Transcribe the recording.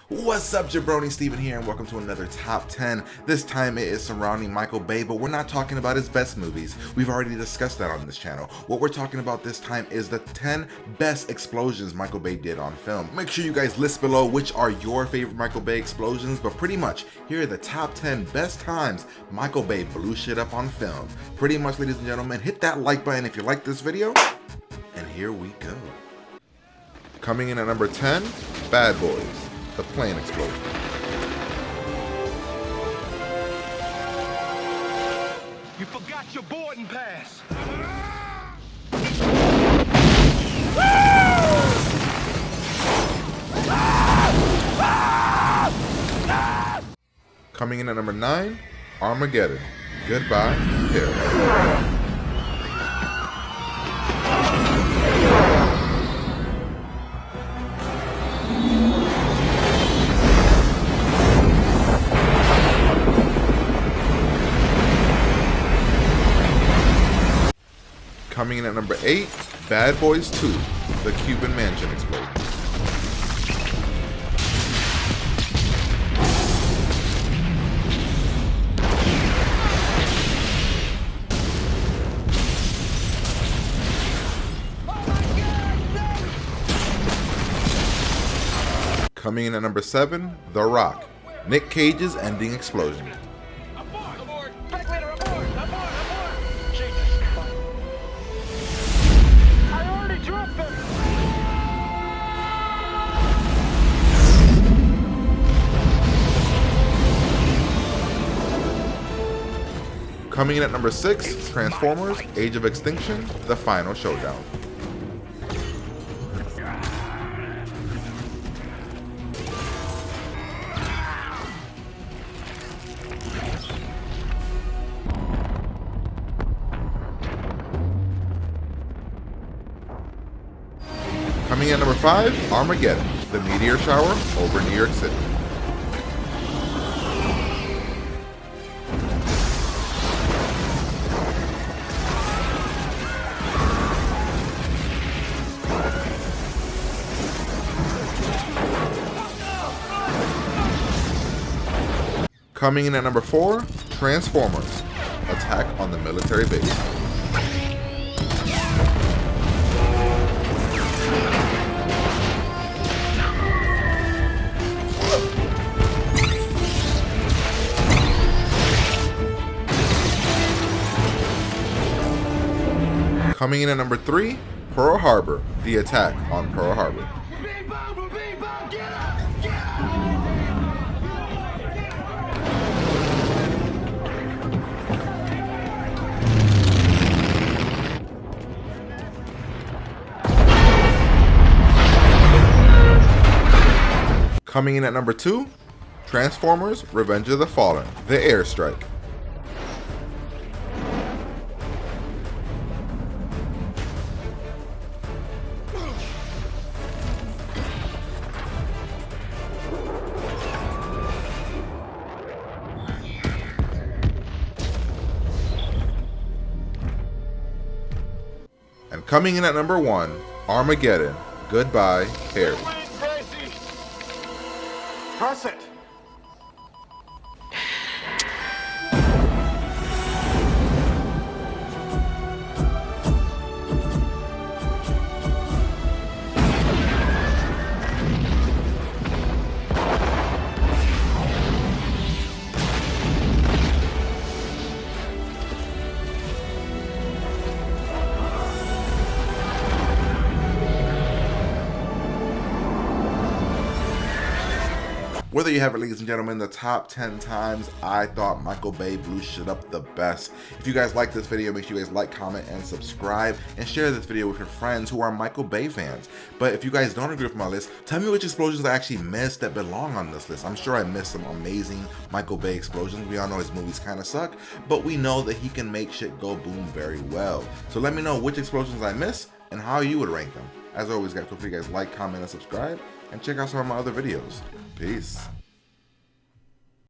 What's up, jabroni? Steven here, and welcome to another Top 10. This time it is surrounding Michael Bay, but we're not talking about his best movies. We've already discussed that on this channel. What we're talking about this time is the 10 best explosions Michael Bay did on film. Make sure you guys list below which are your favorite Michael Bay explosions, but pretty much, here are the top 10 best times Michael Bay blew shit up on film. Pretty much, ladies and gentlemen, hit that like button if you like this video, and here we go. Coming in at number 10, Bad Boys. The plane explosion. You forgot your boarding pass. Coming in at number 9, Armageddon. Goodbye, Paramount. Coming in at number 8, Bad Boys 2, The Cuban Mansion Explosion. Coming in at number 7, The Rock, Nick Cage's ending explosion. Coming in at number 6, Transformers, Age of Extinction, The Final Showdown. Coming in at number 5, Armageddon, the meteor shower over New York City. Coming in at number 4, Transformers, Attack on the Military Base. Coming in at number 3, Pearl Harbor, The Attack on Pearl Harbor. Coming in at number 2, Transformers, Revenge of the Fallen, The Airstrike. And coming in at number 1, Armageddon, Goodbye, Harry. Press it. Whether you have it, ladies and gentlemen, the top 10 times I thought Michael Bay blew shit up the best. If you guys like this video, make sure you guys like, comment, and subscribe, and share this video with your friends who are Michael Bay fans. But if you guys don't agree with my list, tell me which explosions I actually missed that belong on this list. I'm sure I missed some amazing Michael Bay explosions. We all know his movies kind of suck, but we know that he can make shit go boom very well. So let me know which explosions I missed and how you would rank them. As always, guys, feel free to guys like, comment, and subscribe, and check out some of my other videos. Peace.